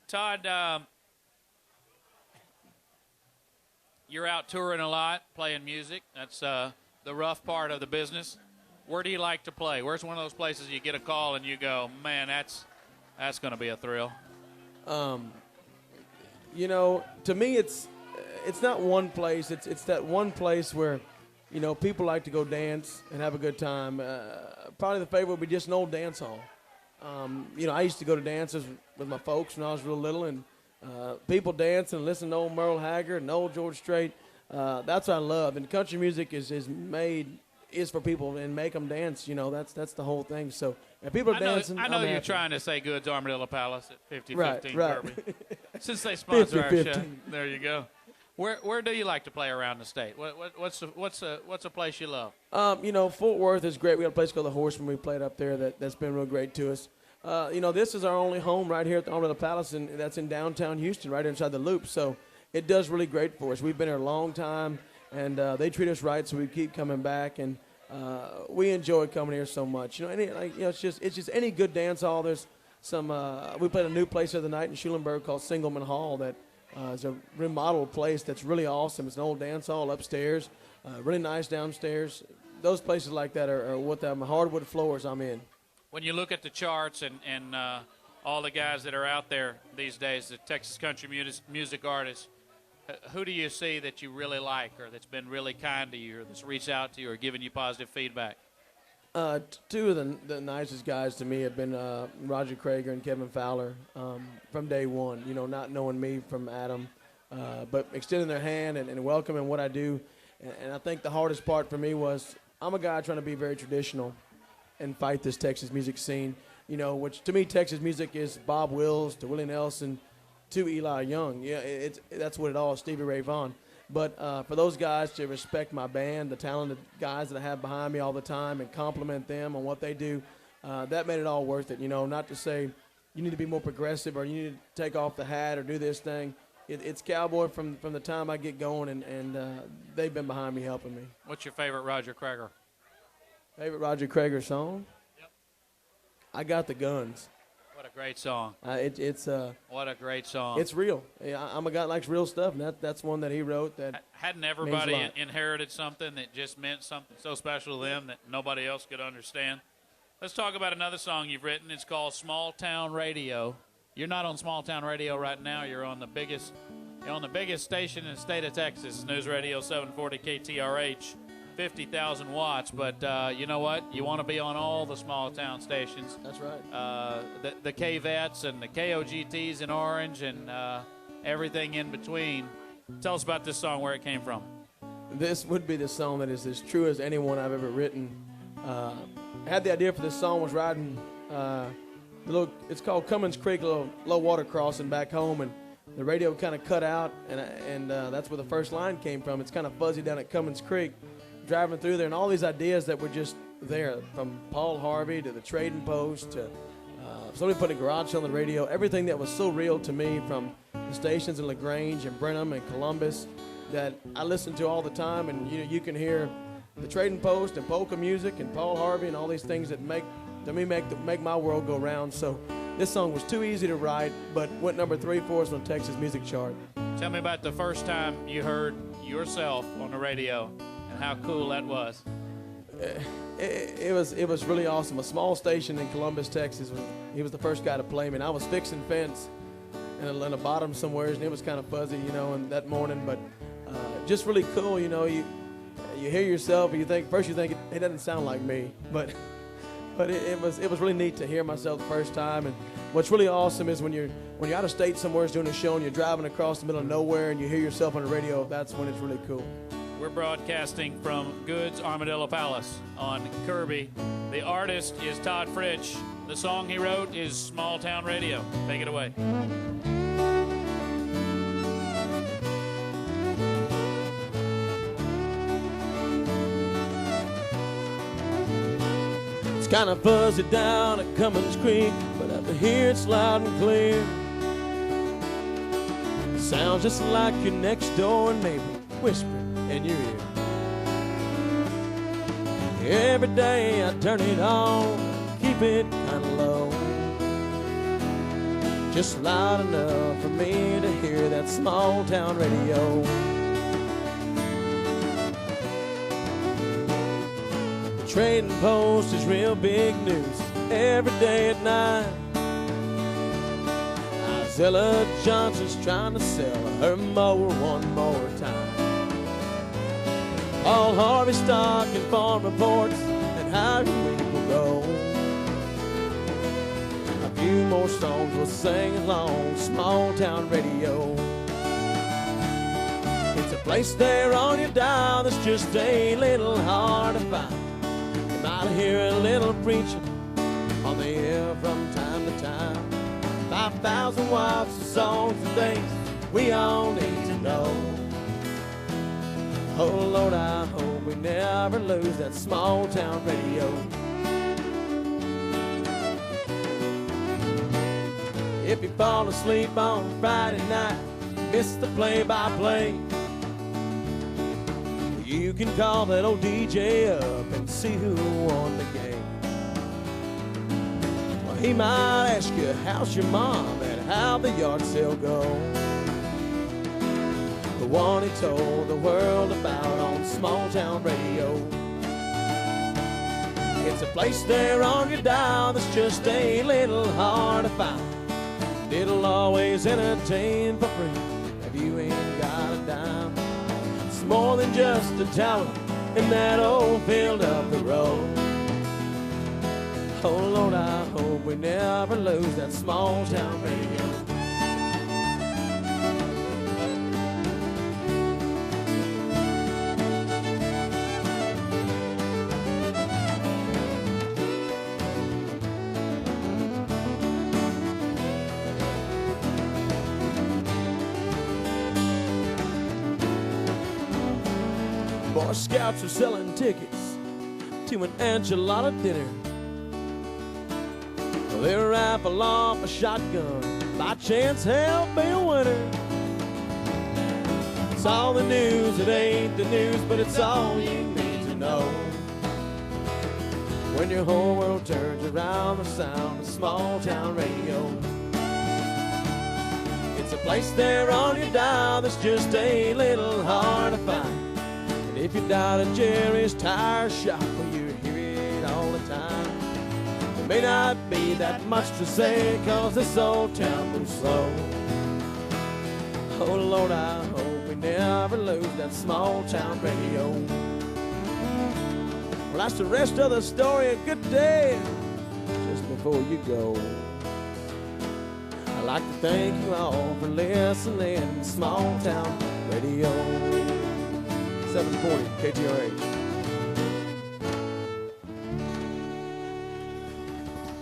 Todd, you're out touring a lot, playing music. That's the rough part of the business. Where do you like to play? Where's one of those places you get a call and you go, man, that's going to be a thrill? You know, to me, it's not one place. It's that one place where, you know, people like to go dance and have a good time. Probably the favorite would be just an old dance hall. You know, I used to go to dances with my folks when I was real little, and people dance and listen to old Merle Haggard and old George Strait. That's what I love. And country music is for people and make them dance. You know, that's the whole thing. So if people are dancing, I know I'm you're happy. trying to say Goods Armadillo Palace at 5015 right. Kirby. Since they sponsor our 50-15. show, there you go. Where do you like to play around the state? What's a place you love? You know, Fort Worth is great. We got a place called the Horseman. We played up there that's been real great to us. You know, this is our only home right here at the Armadillo Palace, and that's in downtown Houston, right inside the Loop. So it does really great for us. We've been here a long time, and they treat us right, so we keep coming back, and we enjoy coming here so much. You know, it's just any good dance hall. There's some. We played a new place the other night in Schulenburg called Singleman Hall that is a remodeled place that's really awesome. It's an old dance hall upstairs, really nice downstairs. Those places like that are what the hardwood floors I'm in. When you look at the charts and all the guys that are out there these days, the Texas country music artists, who do you see that you really like or that's been really kind to you or that's reached out to you or given you positive feedback? Two of the nicest guys to me have been Roger Krager and Kevin Fowler from day one, you know, not knowing me from Adam, but extending their hand and welcoming what I do. And I think the hardest part for me was I'm a guy trying to be very traditional and fight this Texas music scene, you know, which to me Texas music is Bob Wills to Willie Nelson to Eli Young. Yeah, that's what it all is, Stevie Ray Vaughan. But for those guys to respect my band, the talented guys that I have behind me all the time, and compliment them on what they do, that made it all worth it. You know, not to say you need to be more progressive or you need to take off the hat or do this thing. It's cowboy from the time I get going, and they've been behind me helping me. What's your favorite Roger Krager? Favorite Roger Krager song? Yep. I Got the Guns. What a great song. What a great song. It's real. I'm a guy that likes real stuff, and that's one that he wrote that hadn't everybody inherited something that just meant something so special to them that nobody else could understand? Let's talk about another song you've written. It's called Small Town Radio. You're not on Small Town Radio right now. You're on the biggest station in the state of Texas, News Radio 740 KTRH. 50,000 watts, but you know what? You want to be on all the small town stations. That's right. The KVETs and the KOGTs in Orange and everything in between. Tell us about this song, where it came from. This would be the song that is as true as anyone I've ever written. I had the idea for this song, was riding it's called Cummins Creek, a little low water crossing back home, and the radio kind of cut out, and that's where the first line came from. It's kind of fuzzy down at Cummins Creek. Driving through there, and all these ideas that were just there, from Paul Harvey to the Trading Post to somebody putting a garage sale on the radio, everything that was so real to me, from the stations in LaGrange and Brenham and Columbus that I listen to all the time. And you can hear the Trading Post and polka music and Paul Harvey and all these things that make my world go round. So this song was too easy to write, but went number 3 for us on the Texas Music Chart. Tell me about the first time you heard yourself on the radio. How cool that was. It was really awesome. A small station in Columbus, Texas. He was the first guy to play me, and I was fixing fence in the bottom somewhere, and it was kind of fuzzy, you know, and that morning. But just really cool, you know. You hear yourself, and you think it doesn't sound like me, but it was really neat to hear myself the first time. And what's really awesome is when you're out of state somewhere doing a show and you're driving across the middle of nowhere and you hear yourself on the radio. That's when it's really cool. We're broadcasting from Goods Armadillo Palace on Kirby. The artist is Todd Fritsch. The song he wrote is Small Town Radio. Take it away. It's kind of fuzzy down at Cummins Creek, but up here it's loud and clear. It sounds just like your next door neighbor whispering in your ear. Every day I turn it on, keep it kind of low, just loud enough for me to hear that small town radio. The trading post is real big news every day at 9. Zilla Johnson's trying to sell her mower one more time. All Harvey stock and farm reports and how your week will go. A few more songs we'll sing along, small town radio. It's a place there on your dial that's just a little hard to find. You might hear a little preaching on the air from time to time. 5,000 watts of songs and things we all need to know. Oh Lord, I hope we never lose that small town radio. If you fall asleep on Friday night, miss the play-by-play, you can call that old DJ up and see who won the game. He might ask you, how's your mom and how the yard sale go? The one he told the world about on small town radio. It's a place there on your dial that's just a little hard to find. It'll always entertain for free if you ain't got a dime. It's more than just a tower in that old field up the road. Oh Lord, I hope we never lose that small town radio. Boy Scouts are selling tickets to an enchilada dinner. They rifle off a shotgun, by chance help be a winner. It's all the news, it ain't the news, but it's all you need to know. When your whole world turns around the sound of small town radio. It's a place there on your dial that's just a little hard to find. And if you dial at Jerry's tire shop, well, you hear it all the time. May not be that much to say, 'cause this old town moves slow. Oh Lord, I hope we never lose that small town radio. Well, that's the rest of the story. A good day just before you go. I'd like to thank you all for listening. Small town radio. 740 KTRH.